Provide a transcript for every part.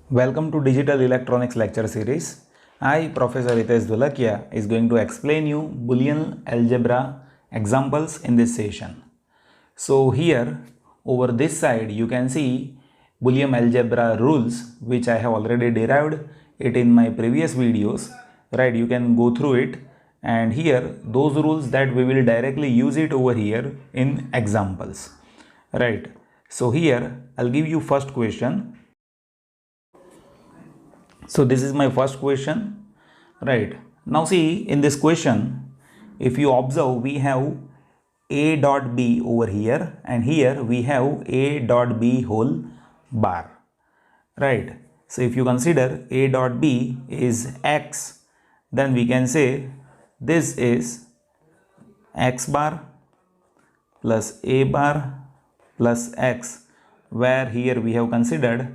Welcome to Digital Electronics lecture series. I, Professor Hitesh Dholakia, is going to explain you Boolean Algebra examples in this session. So here over this side you can see Boolean Algebra rules which I have already derived it in my previous videos. Right, you can go through it, and here those rules that we will directly use it over here in examples. Right, so here I'll give you first question. So this is my first question. Right, now see in this question, if you observe, we have a dot b over here, and here we have a dot b whole bar. Right, so if you consider a dot b is x, then we can say this is x bar plus a bar plus x, where here we have considered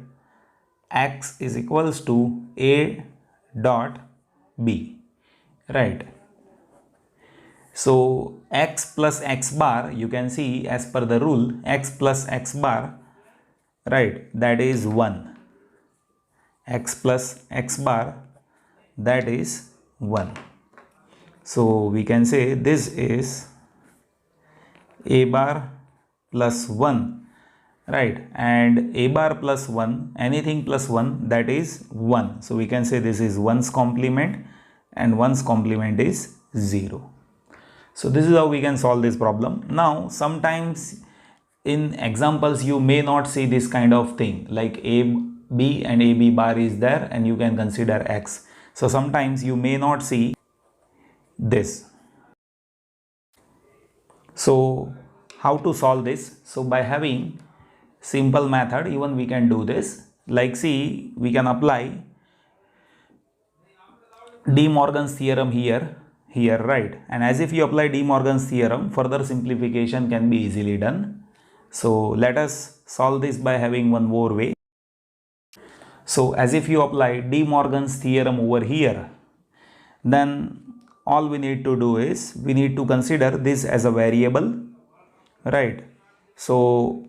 x is equals to a dot b. Right, so x plus x bar, you can see as per the rule, x plus x bar, right, that is 1. X plus x bar, that is 1. So we can say this is a bar plus 1, right, and a bar plus 1, anything plus 1, that is 1. So we can say this is 1's complement, and 1's complement is 0. So this is how we can solve this problem. Now sometimes in examples you may not see this kind of thing, like a b and a b bar is there and you can consider x. So sometimes you may not see this. So how to solve this? So by having simple method, even we can do this. Like see, we can apply De Morgan's theorem here, right, and as if you apply De Morgan's theorem, further simplification can be easily done. So let us solve this by having one more way. So as if you apply De Morgan's theorem over here, then all we need to do is we need to consider this as a variable, right? So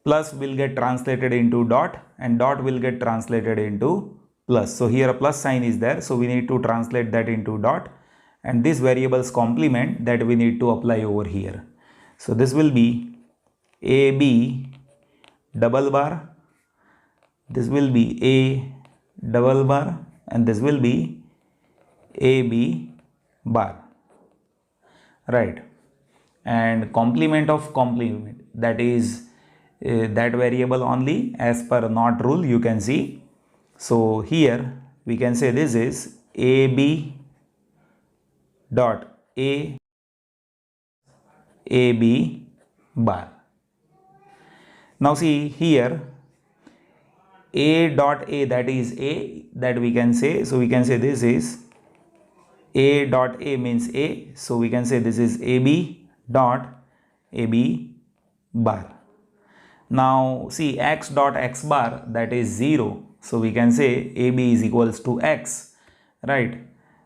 plus will get translated into dot, and dot will get translated into plus. So here a plus sign is there, so we need to translate that into dot, and this variable's complement that we need to apply over here. So this will be ab double bar, this will be a double bar, and this will be ab bar, right, and complement of complement, that is that variable only as per not rule, you can see. So here we can say this is ab dot ab bar. Now see here a dot a, that is a, that we can say, so we can say this is a dot a means a, so we can say this is ab dot ab bar. Now see x dot x bar, that is 0, so we can say ab is equals to x, right,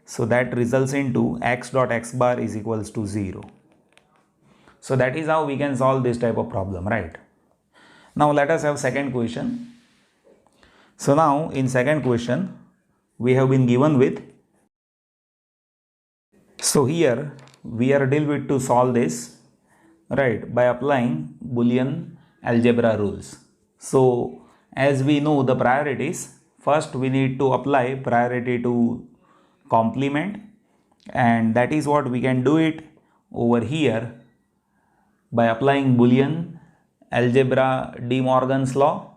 so that results into x dot x bar is equals to 0. So that is how we can solve this type of problem, right? Now let us have second question. So now in second question we have been given with, so here we are deal with to solve this, right, by applying Boolean algebra rules. So as we know the priorities, first we need to apply priority to complement, and that is what we can do it over here by applying Boolean algebra De Morgan's law,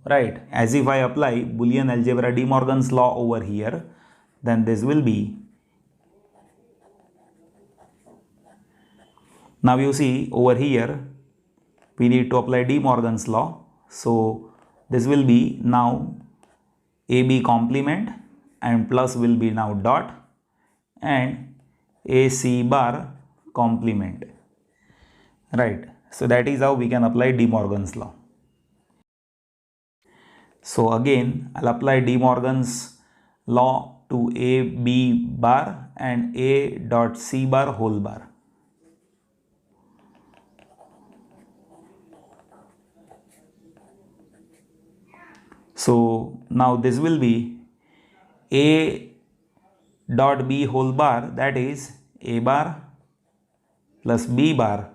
right. As if I apply Boolean algebra De Morgan's law over here, then this will be, now you see over here we need to apply De Morgan's law, so this will be now ab complement, and plus will be now dot, and ac bar complement, right. So that is how we can apply De Morgan's law. So again I'll apply De Morgan's law to a b bar and a dot c bar whole bar. So now this will be a dot b whole bar, that is a bar plus b bar,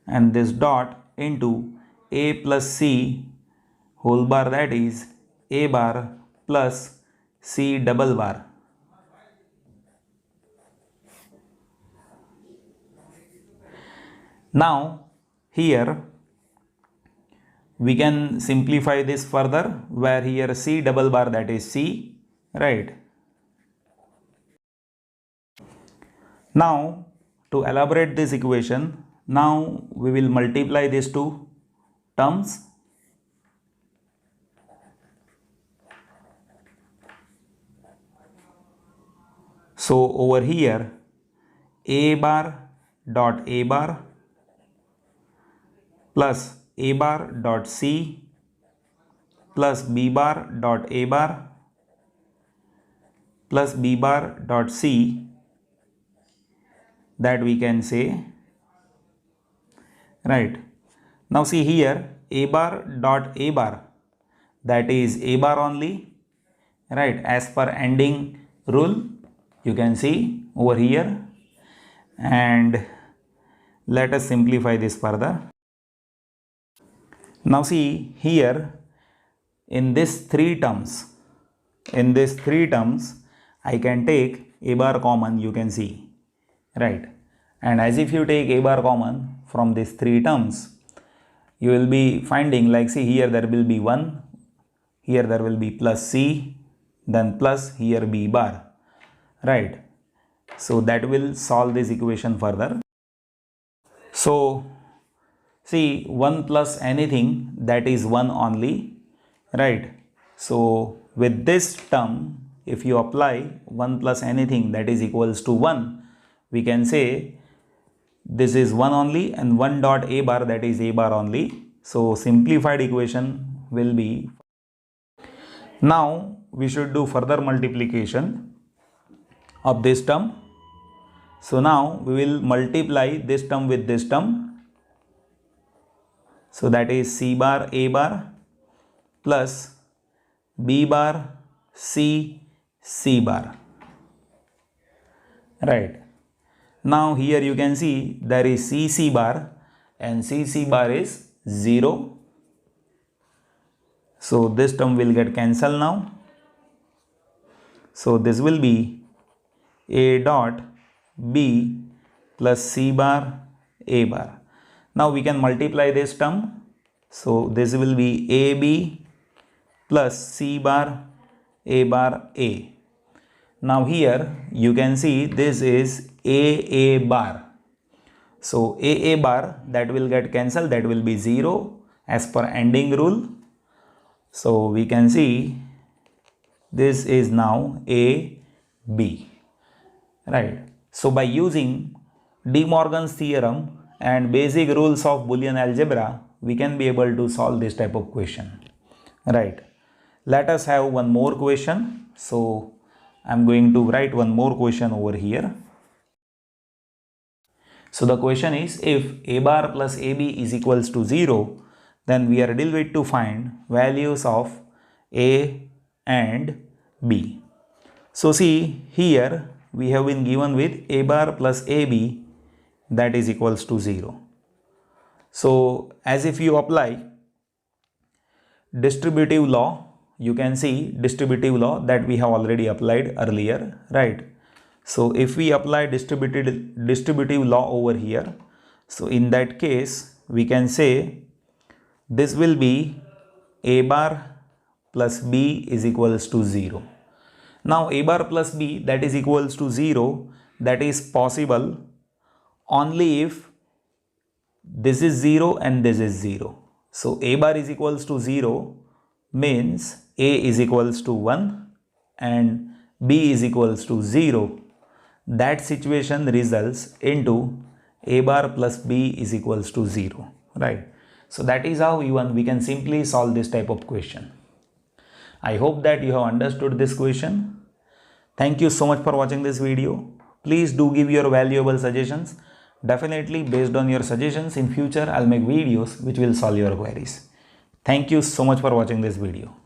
and this dot into a plus c whole bar, that is a bar plus c double bar. Now here we can simplify this further, where here c double bar, that is c, right? Now to elaborate this equation, now we will multiply these two terms. So over here a bar dot a bar plus a bar dot c plus b bar dot a bar plus b bar dot c, that we can say, right? Now see here a bar dot a bar, that is a bar only, right, as per ending rule, you can see over here. And let us simplify this further. Now see here in this three terms, I can take a bar common, you can see, right? And as if you take a bar common from these three terms, you will be finding, like, see here there will be 1, here there will be plus c, then plus here b bar, right? So that will solve this equation further. So see 1 plus anything, that is 1 only, right? So with this term, if you apply 1 plus anything, that is equals to 1, we can say this is 1 only, and 1 dot a bar, that is a bar only. So simplified equation will be. Now we should do further multiplication of this term. So now we will multiply this term with this term. So that is c bar a bar plus b bar c c bar, right? Now here you can see there is c c bar, and c c bar is 0. So this term will get cancelled now. So this will be a dot b plus c bar a bar. Now we can multiply this term. So this will be ab plus c bar a. Now here you can see this is a bar. So a bar, that will get cancelled, that will be 0 as per ending rule. So we can see this is now a b, right? So by using De Morgan's theorem and basic rules of Boolean algebra, we can be able to solve this type of question, right? Let us have one more question. So I am going to write one more question over here. So the question is, if a bar plus ab is equals to 0, then we are dealt with to find values of a and b. So see here we have been given with a bar plus ab, that is equals to 0. So as if you apply distributive law, you can see distributive law that we have already applied earlier, right? So if we apply distributive law over here, so in that case we can say this will be a bar plus b is equals to 0. Now a bar plus b, that is equals to 0, that is possible only if this is 0 and this is 0. So a bar is equals to 0 means a is equals to 1 and b is equals to 0. That situation results into a bar plus b is equals to 0, right? So that is how even we can simply solve this type of question. I hope that you have understood this question. Thank you so much for watching this video. Please do give your valuable suggestions. Definitely based on your suggestions in future I'll make videos which will solve your queries. Thank you so much for watching this video.